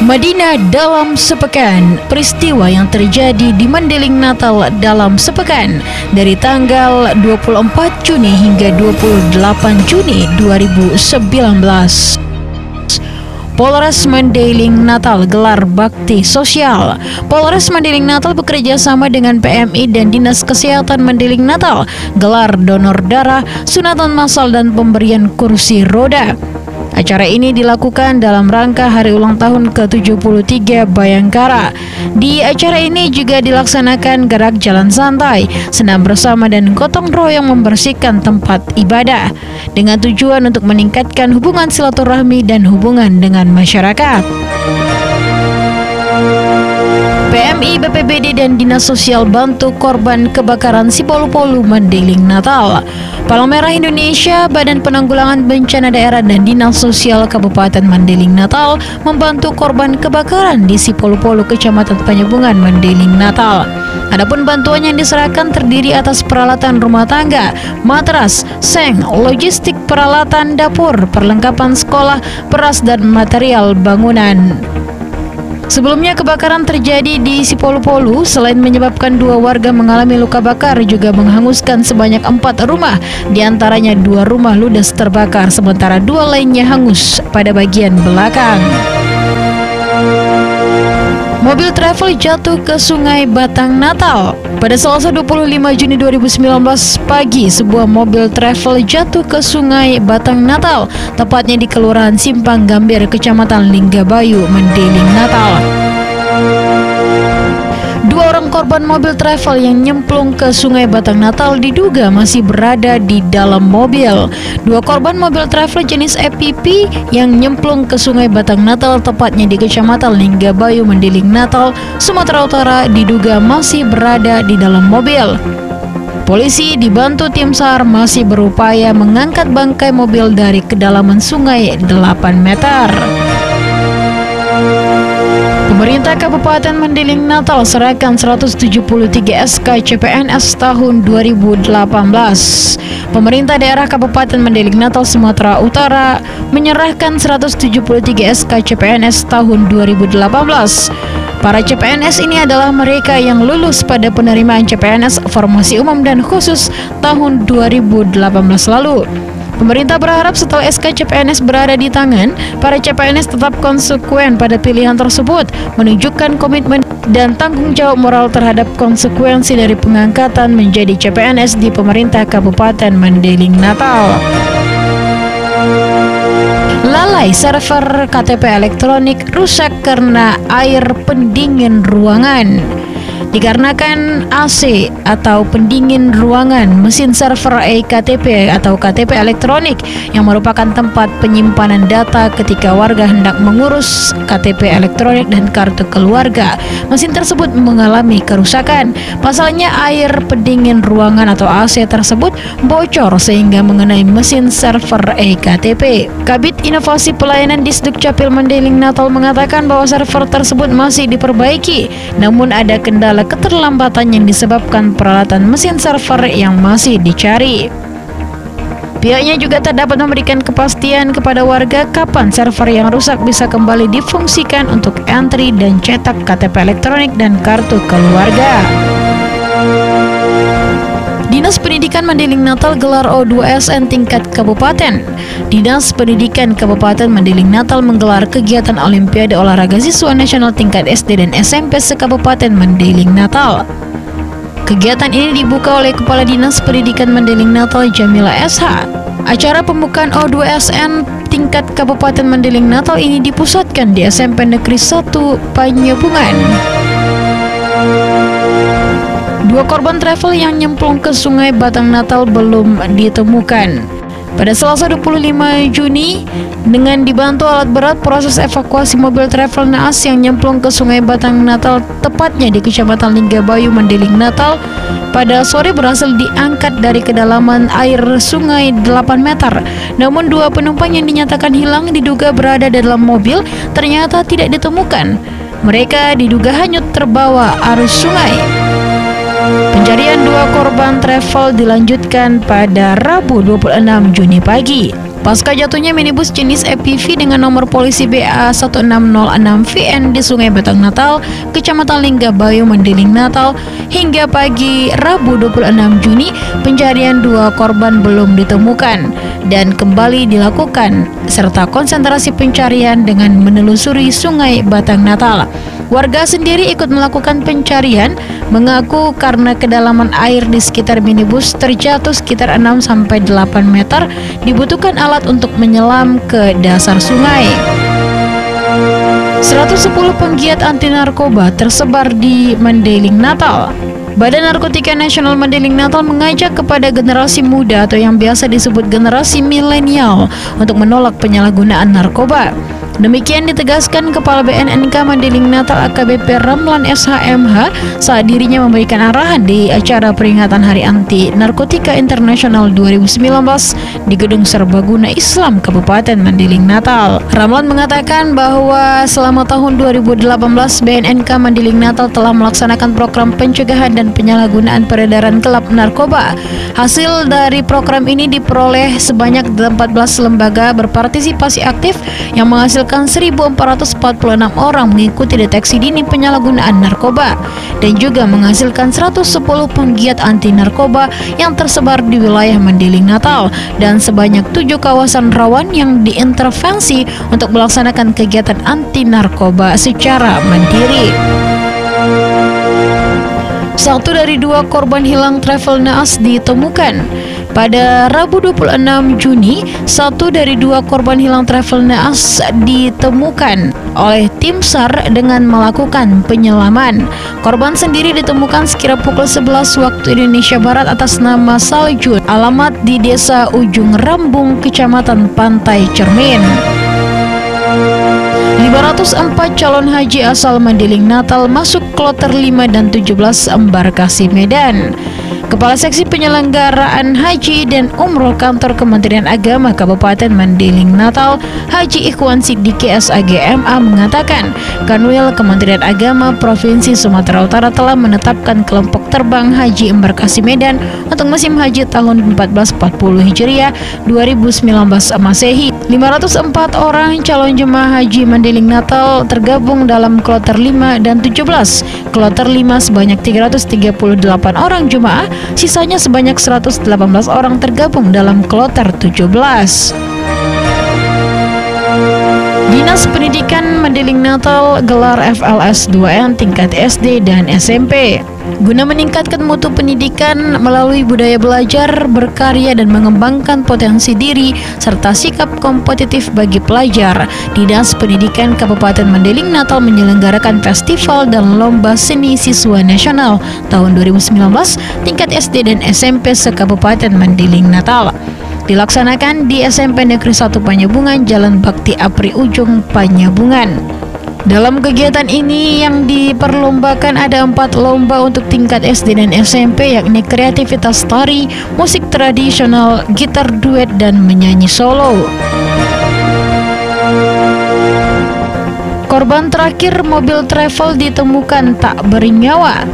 Madinah dalam sepekan, peristiwa yang terjadi di Mandailing Natal dalam sepekan dari tanggal 24 Juni hingga 28 Juni 2019. Polres Mandailing Natal gelar bakti sosial. Polres Mandailing Natal bekerja sama dengan PMI dan Dinas Kesehatan Mandailing Natal gelar donor darah, sunatan massal dan pemberian kursi roda. Acara ini dilakukan dalam rangka hari ulang tahun ke-73 Bayangkara. Di acara ini juga dilaksanakan gerak jalan santai, senam bersama dan gotong royong membersihkan tempat ibadah dengan tujuan untuk meningkatkan hubungan silaturahmi dan hubungan dengan masyarakat. PMI, BPBD, dan Dinas Sosial bantu korban kebakaran Sipolu-Polu Mandailing Natal. Palang Merah Indonesia, Badan Penanggulangan Bencana Daerah, dan Dinas Sosial Kabupaten Mandailing Natal membantu korban kebakaran di Sipolu-Polu, Kecamatan Panyebungan, Mandailing Natal. Adapun bantuan yang diserahkan terdiri atas peralatan rumah tangga, matras, seng, logistik peralatan dapur, perlengkapan sekolah, beras, dan material bangunan. Sebelumnya kebakaran terjadi di Sipolu-Polu, selain menyebabkan 2 warga mengalami luka bakar, juga menghanguskan sebanyak 4 rumah, diantaranya 2 rumah ludes terbakar, sementara 2 lainnya hangus pada bagian belakang. Mobil travel jatuh ke Sungai Batang Natal. Pada Selasa 25 Juni 2019 pagi, sebuah mobil travel jatuh ke Sungai Batang Natal, tepatnya di Kelurahan Simpang Gambir, Kecamatan Linggabayu, Mandailing Natal. 2 orang korban mobil travel yang nyemplung ke Sungai Batang Natal diduga masih berada di dalam mobil. 2 korban mobil travel jenis EPP yang nyemplung ke Sungai Batang Natal, tepatnya di Kecamatan Linggabayu, Mandailing Natal, Sumatera Utara, diduga masih berada di dalam mobil. Polisi dibantu tim SAR masih berupaya mengangkat bangkai mobil dari kedalaman sungai 8 meter. Pemerintah Kabupaten Mandailing Natal serahkan 173 SK CPNS tahun 2018. Pemerintah daerah Kabupaten Mandailing Natal, Sumatera Utara menyerahkan 173 SK CPNS tahun 2018. Para CPNS ini adalah mereka yang lulus pada penerimaan CPNS Formasi Umum dan Khusus tahun 2018 lalu. Pemerintah berharap setelah SK CPNS berada di tangan, para CPNS tetap konsekuen pada pilihan tersebut, menunjukkan komitmen dan tanggung jawab moral terhadap konsekuensi dari pengangkatan menjadi CPNS di pemerintah Kabupaten Mandailing Natal. Lalai server KTP elektronik rusak karena air pendingin ruangan. Dikarenakan AC atau pendingin ruangan, mesin server eKTP atau KTP elektronik yang merupakan tempat penyimpanan data ketika warga hendak mengurus KTP elektronik dan kartu keluarga, mesin tersebut mengalami kerusakan. Pasalnya air pendingin ruangan atau AC tersebut bocor sehingga mengenai mesin server eKTP. Kabid Inovasi Pelayanan Disduk Capil Mandailing Natal mengatakan bahwa server tersebut masih diperbaiki, namun ada kendala keterlambatan yang disebabkan peralatan mesin server yang masih dicari. Pihaknya juga tak dapat memberikan kepastian kepada warga kapan server yang rusak bisa kembali difungsikan untuk entry dan cetak KTP elektronik dan kartu keluarga. Dinas Pendidikan Mandailing Natal gelar O2SN tingkat kabupaten. Dinas Pendidikan Kabupaten Mandailing Natal menggelar kegiatan Olimpiade Olahraga Siswa Nasional tingkat SD dan SMP se-Kabupaten Mandailing Natal. Kegiatan ini dibuka oleh Kepala Dinas Pendidikan Mandailing Natal Jamila SH. Acara pembukaan O2SN tingkat Kabupaten Mandailing Natal ini dipusatkan di SMP Negeri 1 Panyebungan. 2 korban travel yang nyemplung ke Sungai Batang Natal belum ditemukan. Pada Selasa 25 Juni, dengan dibantu alat berat, proses evakuasi mobil travel naas yang nyemplung ke Sungai Batang Natal, tepatnya di Kecamatan Linggabayu, Mandailing Natal, pada sore berhasil diangkat dari kedalaman air sungai 8 meter. Namun 2 penumpang yang dinyatakan hilang diduga berada dalam mobil ternyata tidak ditemukan. Mereka diduga hanyut terbawa arus sungai. Pencarian 2 korban travel dilanjutkan pada Rabu 26 Juni pagi. Pasca jatuhnya minibus jenis EPV dengan nomor polisi BA1606VN di Sungai Batang Natal, Kecamatan Linggabayu, Mendiling Natal, hingga pagi Rabu 26 Juni, pencarian 2 korban belum ditemukan dan kembali dilakukan, serta konsentrasi pencarian dengan menelusuri Sungai Batang Natal. Warga sendiri ikut melakukan pencarian, mengaku karena kedalaman air di sekitar minibus terjatuh sekitar 6-8 meter, dibutuhkan alat untuk menyelam ke dasar sungai. 110 penggiat anti narkoba tersebar di Mendiling Natal. Badan Narkotika Nasional Mendiling Natal mengajak kepada generasi muda atau yang biasa disebut generasi milenial untuk menolak penyalahgunaan narkoba. Demikian ditegaskan Kepala BNNK Mendiling Natal AKBP Ramlan SHMH saat dirinya memberikan arahan di acara peringatan Hari Anti Narkotika Internasional 2019 di Gedung Serbaguna Islam Kabupaten Mendiling Natal. Ramlan mengatakan bahwa selama tahun 2018 BNNK Mendiling Natal telah melaksanakan program pencegahan dan penyalahgunaan peredaran gelap narkoba. Hasil dari program ini diperoleh sebanyak 14 lembaga berpartisipasi aktif yang menghasilkan 1.446 orang mengikuti deteksi dini penyalahgunaan narkoba dan juga menghasilkan 110 penggiat anti narkoba yang tersebar di wilayah Mendiling Natal dan sebanyak 7 kawasan rawan yang diintervensi untuk melaksanakan kegiatan anti narkoba secara mandiri. 1 dari 2 korban hilang travel naas ditemukan. Pada Rabu 26 Juni, 1 dari 2 korban hilang travel naas ditemukan oleh tim SAR dengan melakukan penyelaman. Korban sendiri ditemukan sekira pukul 11 waktu Indonesia Barat atas nama Saljun, alamat di Desa Ujung Rambung, Kecamatan Pantai Cermin. 504 calon haji asal Mendiling Natal masuk kloter 5 dan 17 embarkasi Medan. Kepala Seksi Penyelenggaraan Haji dan Umroh Kantor Kementerian Agama Kabupaten Mendiling Natal, Haji Ikhwan Siddiqi SAGMA mengatakan, Kanwil Kementerian Agama Provinsi Sumatera Utara telah menetapkan kelompok terbang Haji Embarkasi Medan untuk musim haji tahun 1440 Hijriah 2019 Masehi. 504 orang calon jemaah haji Mendiling Natal tergabung dalam kloter 5 dan 17. Kloter 5 sebanyak 338 orang jemaah, sisanya sebanyak 118 orang tergabung dalam kloter 17. Dinas Pendidikan Mendiling Natal gelar FLS 2N tingkat SD dan SMP. Guna meningkatkan mutu pendidikan melalui budaya belajar, berkarya dan mengembangkan potensi diri serta sikap kompetitif bagi pelajar, Dinas Pendidikan Kabupaten Mendiling Natal menyelenggarakan festival dan lomba seni siswa nasional tahun 2019 tingkat SD dan SMP se-Kabupaten Mendiling Natal. Dilaksanakan di SMP Negeri 1 Panyabungan, Jalan Bakti Apri Ujung, Panyabungan. Dalam kegiatan ini yang diperlombakan ada 4 lomba untuk tingkat SD dan SMP, yakni kreativitas tari, musik tradisional, gitar duet, dan menyanyi solo. Korban terakhir mobil travel ditemukan tak bernyawa.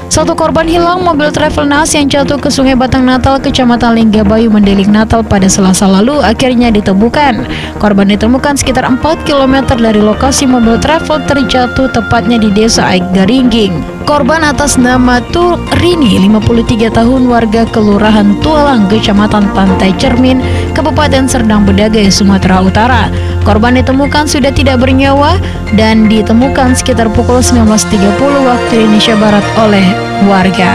1 korban hilang mobil travel naas yang jatuh ke Sungai Batang Natal, Kecamatan Linggabayu, Mendiling Natal pada Selasa lalu akhirnya ditemukan. Korban ditemukan sekitar 4 km dari lokasi mobil travel terjatuh, tepatnya di Desa Aik Garingging. Korban atas nama Turini, 53 tahun, warga Kelurahan Tualang, Kecamatan Pantai Cermin, Kabupaten Serdang Bedagai, Sumatera Utara. Korban ditemukan sudah tidak bernyawa dan ditemukan sekitar pukul 19.30 waktu Indonesia Barat oleh warga.